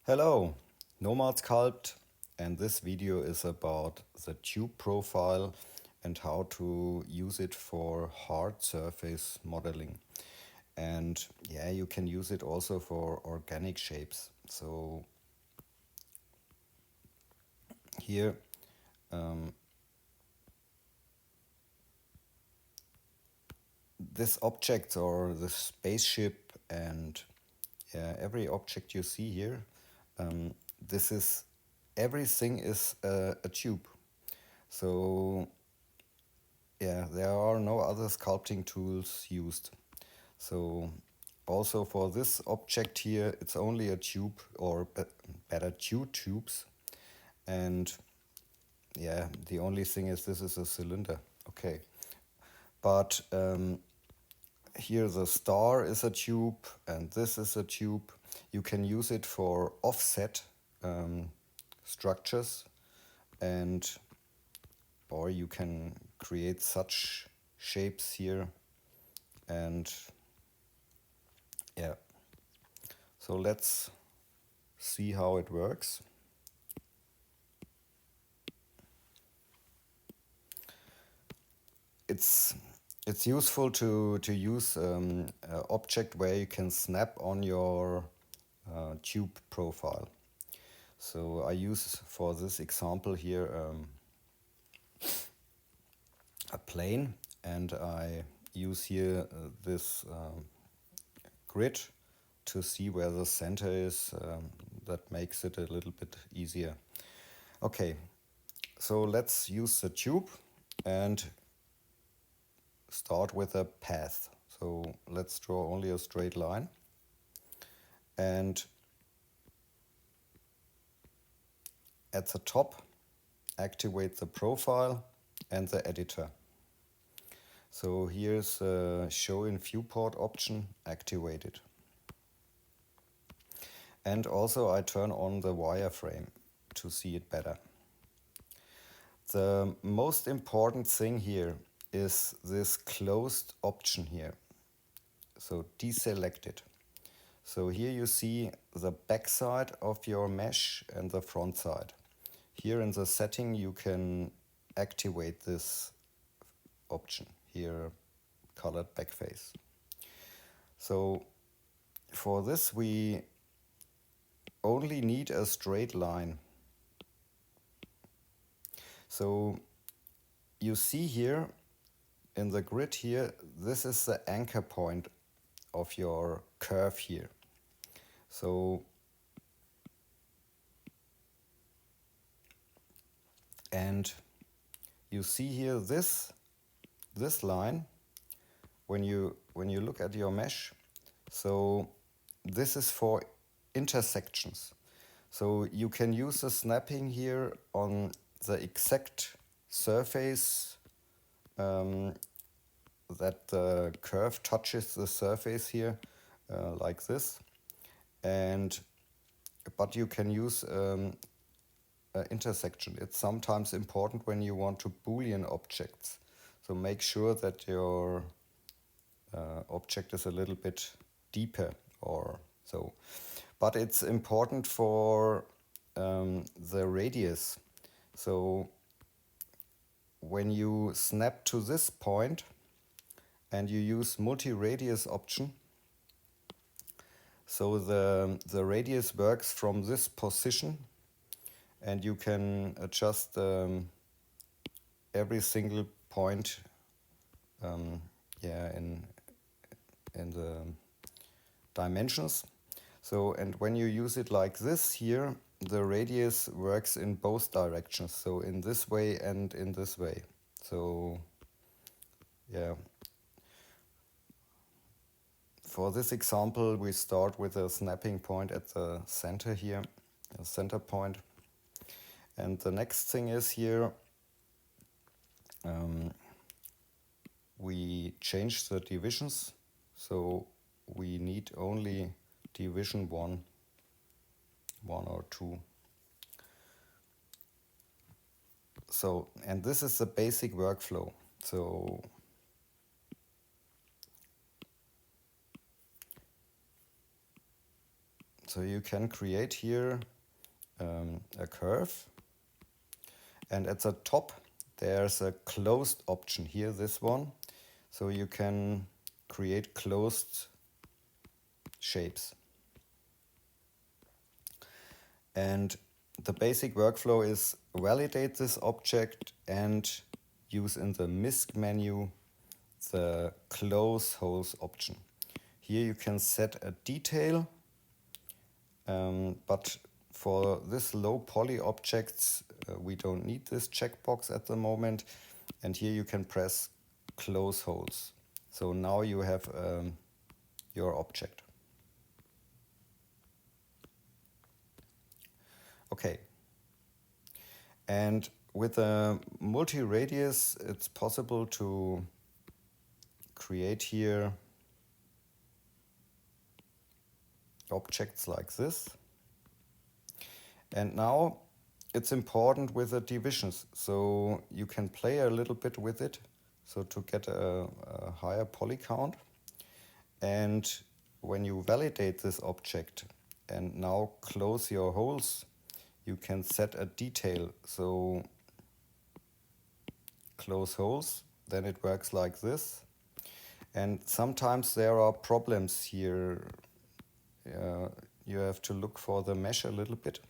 Hello, Nomad Sculpt, and this video is about the tube profile and how to use it for hard surface modeling. And yeah, you can use it also for organic shapes. So here this object or the spaceship and every object you see here, this is everything is a tube. So yeah, there are no other sculpting tools used. So also for this object here, it's only a tube or better two tubes. And yeah, the only thing is this is a cylinder. Okay. But here the star is a tube and this is a tube. You can use it for offset structures, and or you can create such shapes here. And yeah, so let's see how it works. It's useful to use an object where you can snap on your tube profile. So I use for this example here a plane, and I use here this grid to see where the center is. That makes it a little bit easier. Okay, so let's use the tube and start with a path. So let's draw only a straight line, and at the top activate the profile and the editor. So here's a show in viewport option activated. And also I turn on the wireframe to see it better. The most important thing here is this closed option here. So deselect it. So here you see the back side of your mesh and the front side. Here in the setting you can activate this option here, colored backface. So for this we only need a straight line. So you see here in the grid here, this is the anchor point of your curve here. So and you see here this line when you look at your mesh. So this is for intersections. So you can use the snapping here on the exact surface that the curve touches the surface here, like this. But you can use intersection. It's sometimes important when you want to Boolean objects. So make sure that your object is a little bit deeper or so. But it's important for the radius. So when you snap to this point and you use multi-radius option, so the radius works from this position, and you can adjust every single point in the dimensions. So, and when you use it like this here, the radius works in both directions, so in this way and in this way. So yeah, for this example we start with a snapping point at the center here, a center point. And the next thing is here, we change the divisions. So we need only division 1 or 2. So, and this is the basic workflow. So So you can create here a curve, and at the top there's a closed option here, this one. So you can create closed shapes. And the basic workflow is validate this object and use in the MISC menu the close holes option. Here you can set a detail, but for this low poly objects we don't need this checkbox at the moment. And here you can press close holes. So now you have your object. Okay. And with a multi-radius, it's possible to create here objects like this. And now it's important with the divisions. So you can play a little bit with it, so to get a higher poly count. And when you validate this object and now close your holes, you can set a detail. So close holes, then it works like this. And sometimes there are problems here. You have to look for the mesh a little bit.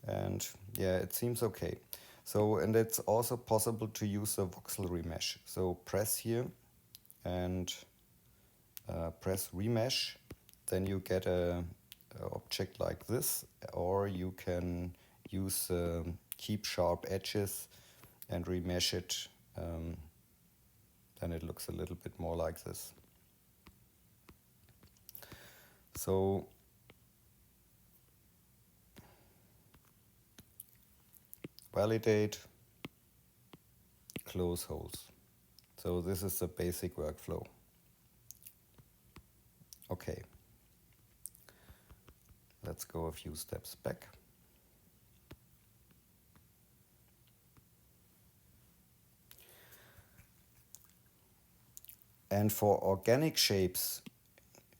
And yeah, it seems okay. So, and it's also possible to use the voxel remesh. So press here and press remesh. Then you get a object like this, or you can use keep sharp edges and remesh it. Then it looks a little bit more like this. So validate, close holes. So this is the basic workflow. Okay. Let's go a few steps back. And for organic shapes,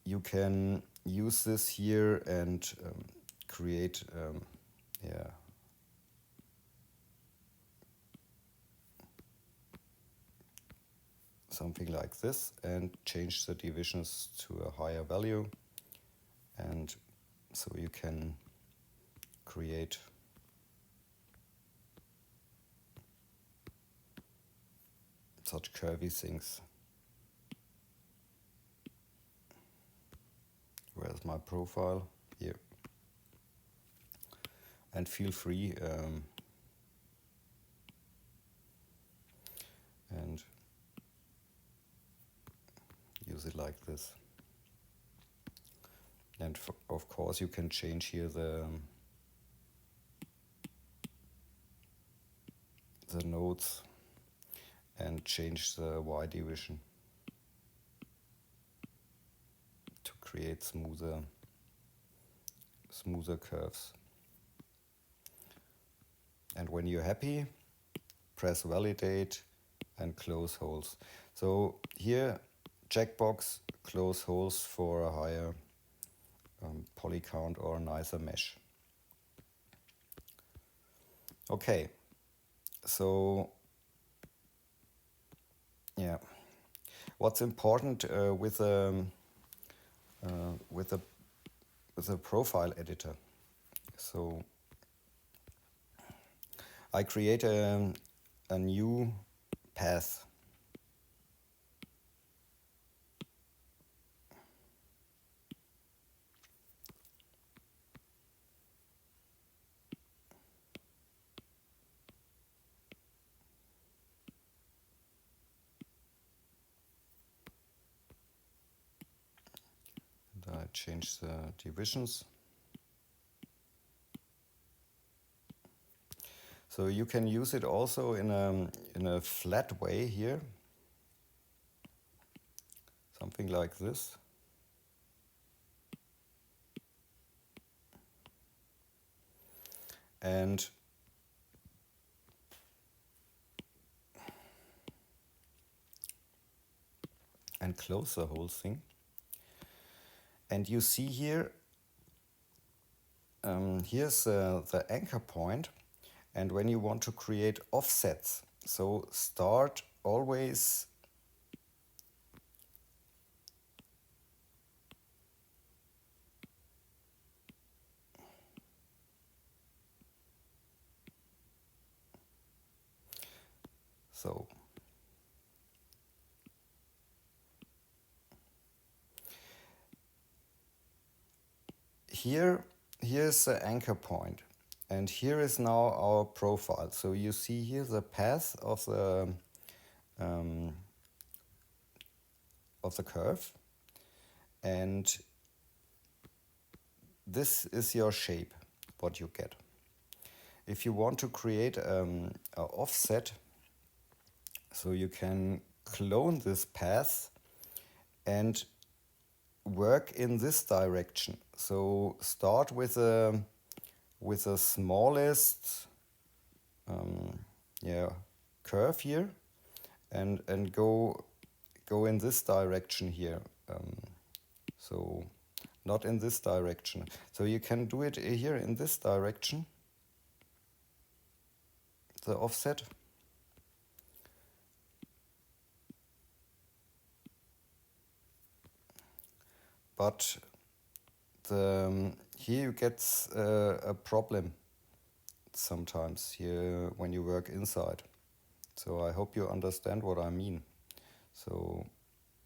you can use this here and create something like this and change the divisions to a higher value. And so you can create such curvy things. Where's my profile? Here. And feel free and use it like this. And of course you can change here the nodes and change the Y division to create smoother curves. And when you're happy, press validate and close holes. So here, checkbox, close holes for a higher poly count or a nicer mesh. Okay, so yeah, what's important with a profile editor. So I create a new path. And I change the divisions. So you can use it also in a flat way here. Something like this. And close the whole thing. And you see here here's the anchor point, and when you want to create offsets, so start always so here's the anchor point, and here is now our profile. So you see here the path of the curve, and this is your shape, what you get. If you want to create an offset, so you can clone this path and work in this direction. So start with the smallest curve here, and go in this direction here. So not in this direction. So you can do it here in this direction, the offset. But here you get a problem sometimes here when you work inside. So I hope you understand what I mean. So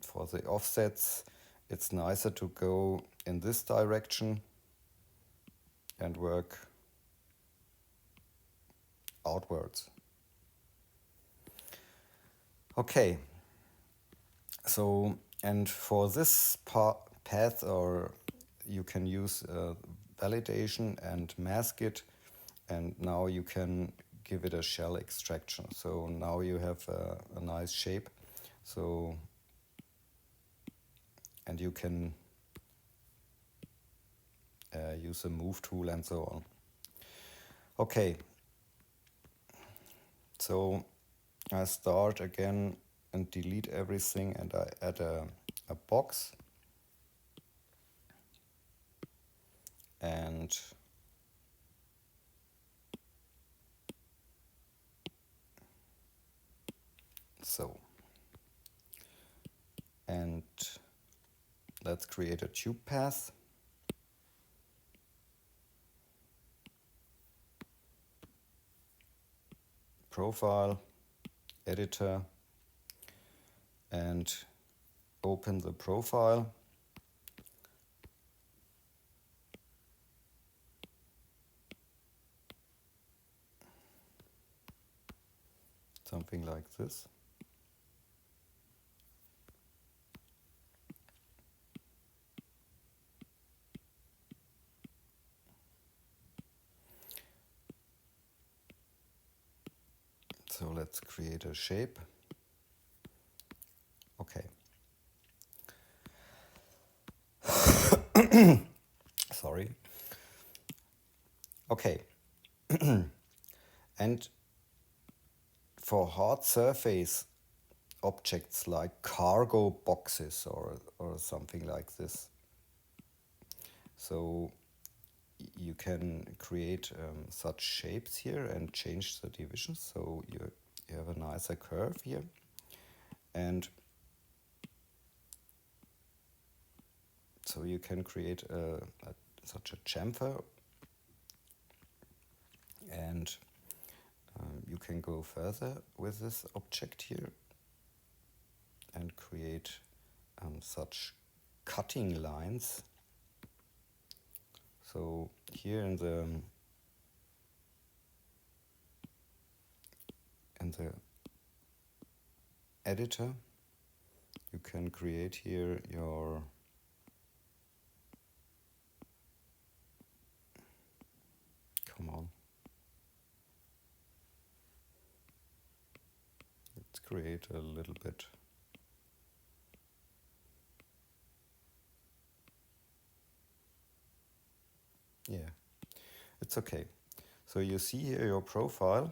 for the offsets, it's nicer to go in this direction and work outwards. Okay, so and for this path, or you can use validation and mask it, and now you can give it a shell extraction. So now you have a nice shape. So, and you can use a move tool and so on. Okay, so I start again and delete everything, and I add a box, and so, and let's create a tube path. Profile, editor, and open the profile. Something like this. So let's create a shape. Okay. Sorry. Okay. And for hard surface objects like cargo boxes or something like this, so you can create such shapes here and change the divisions. So you have a nicer curve here, and so you can create such a chamfer, and you can go further with this object here and create such cutting lines. So here in the editor, you can create here your let's create a little bit. Yeah, it's okay. So you see here your profile,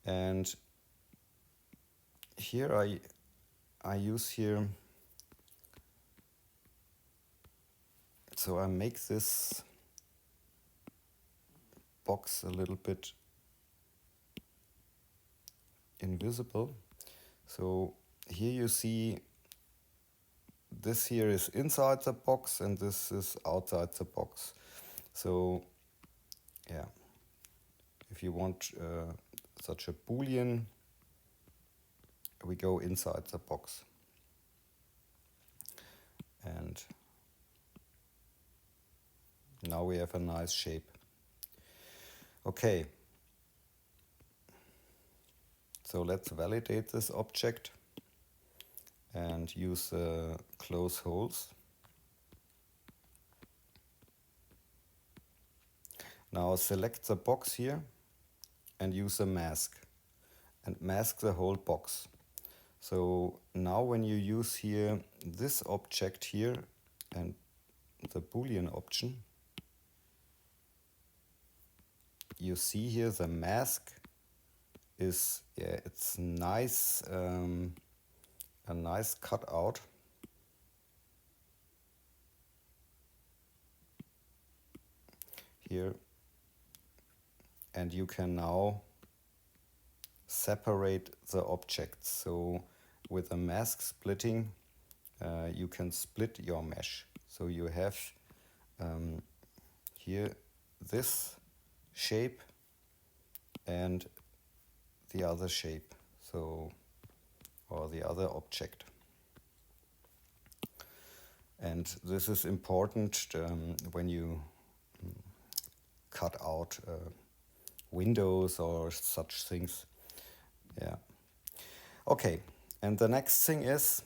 and here I use here So I make this box a little bit invisible. So here you see this here is inside the box and this is outside the box. So yeah, if you want such a boolean, we go inside the box. And now we have a nice shape. Okay, so let's validate this object and use close holes. Now select the box here and use a mask and mask the whole box. So now when you use here this object here and the Boolean option, you see here the mask is, yeah, it's nice, a nice cutout. Here, and you can now separate the objects. So with a mask splitting, you can split your mesh. So you have here this shape and the other shape, so, or the other object. And this is important when you cut out windows or such things. Yeah. Okay, and the next thing is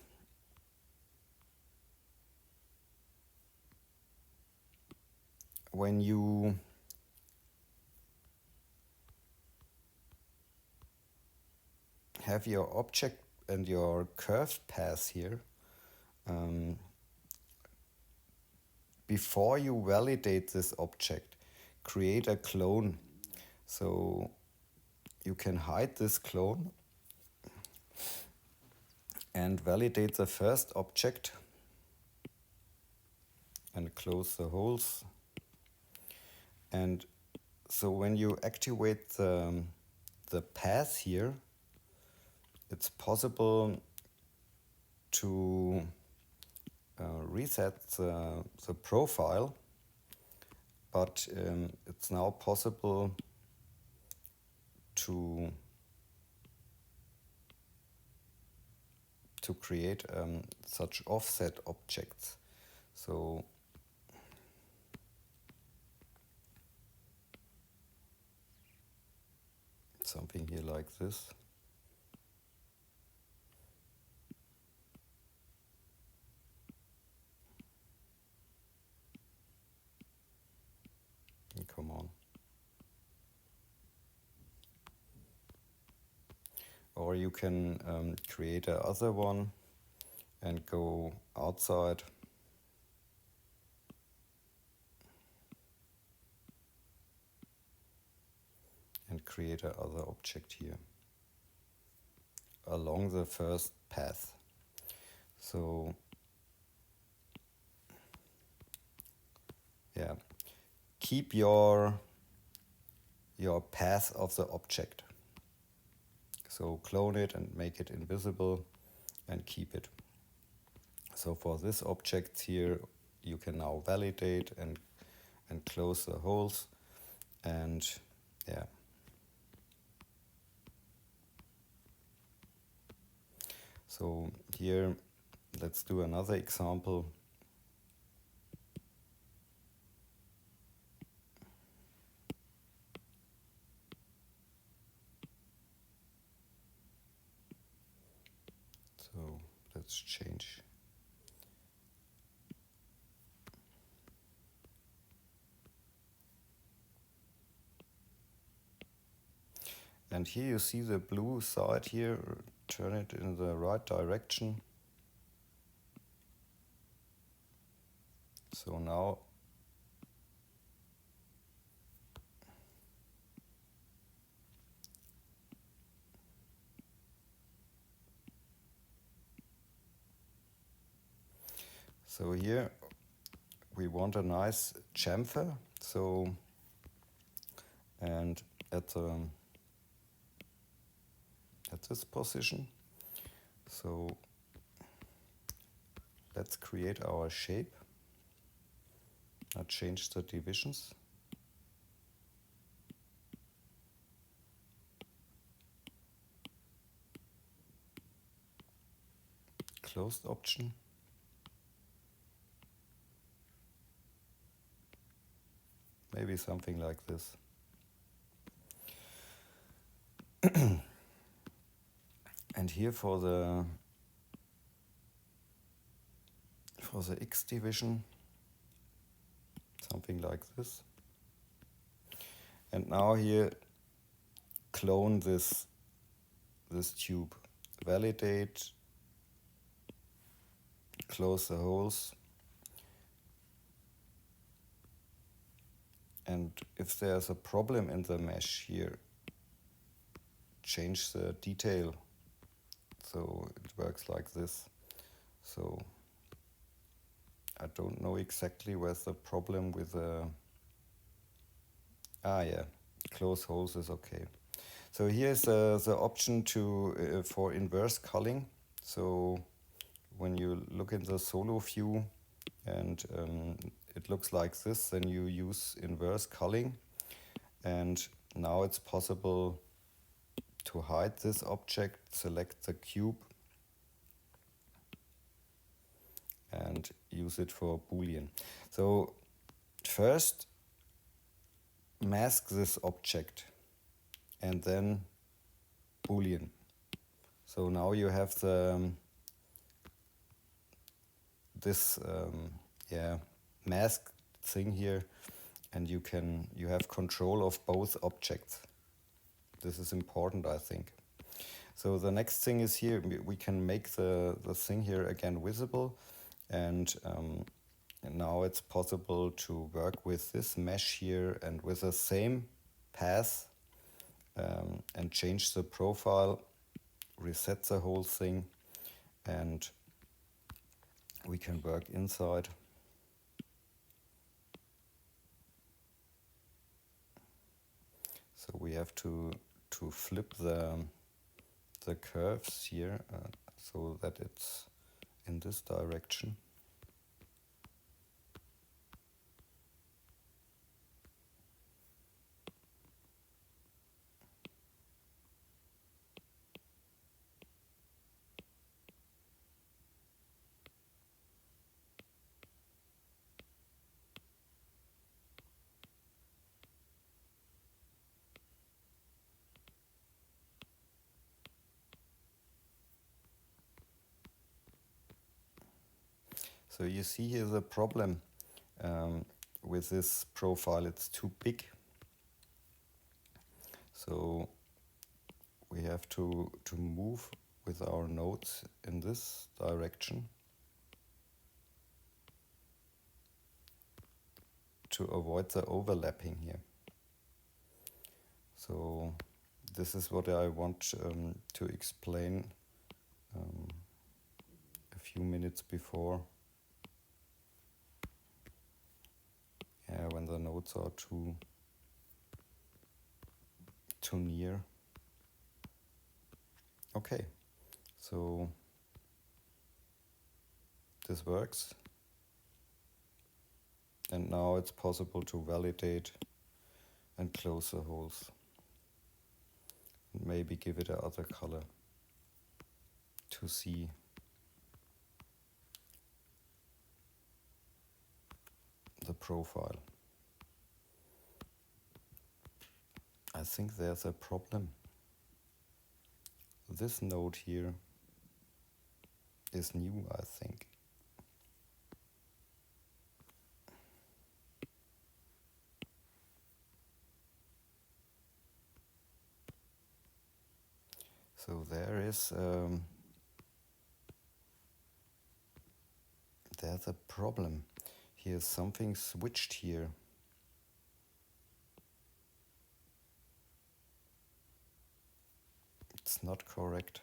when you have your object and your curved path here, before you validate this object, create a clone. So you can hide this clone and validate the first object and close the holes. And so when you activate the path here, it's possible to reset the profile, but it's now possible to create such offset objects. So something here like this. Come on. Or you can create another one and go outside. And create another object here along the first path. So yeah, keep your path of the object. So clone it and make it invisible and keep it. So for this object here, you can now validate and close the holes, and yeah. So here, let's do another example. So let's change. And here you see the blue side here, turn it in the right direction. So now here we want a nice chamfer, so, and at this position. So let's create our shape. Now change the divisions. Closed option. Maybe something like this. And here for the X division, something like this. And now here, clone this tube. Validate, close the holes. And if there's a problem in the mesh here, change the detail so it works like this. So I don't know exactly where's the problem with the yeah, close holes is okay. So here's the option to for inverse culling. So when you look in the solo view and it looks like this, then you use inverse culling, and now it's possible to hide this object. Select the cube and use it for Boolean. So first mask this object and then Boolean. So now you have the this mask thing here, and you have control of both objects. This is important, I think. So the next thing is here, we can make the thing here again visible, and now it's possible to work with this mesh here and with the same path and change the profile, reset the whole thing, and we can work inside. So we have to flip the curves here so that it's in this direction. So you see here the problem with this profile, it's too big. So we have to move with our nodes in this direction to avoid the overlapping here. So this is what I want to explain a few minutes before. When the nodes are too near. Okay, so this works, and now it's possible to validate and close the holes, and maybe give it another color to see the profile. I think there's a problem. This node here is new, I think. So there's a problem. Here's something switched here. It's not correct.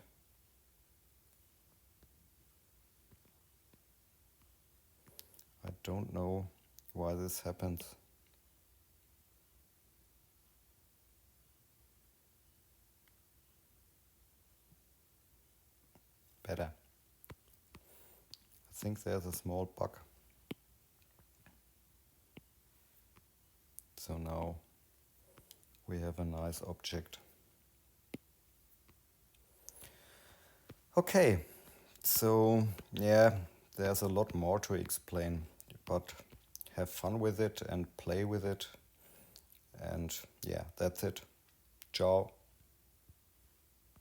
I don't know why this happens. Better. I think there's a small bug. So now we have a nice object. Okay, so yeah, there's a lot more to explain, but have fun with it and play with it. And yeah, that's it. Ciao.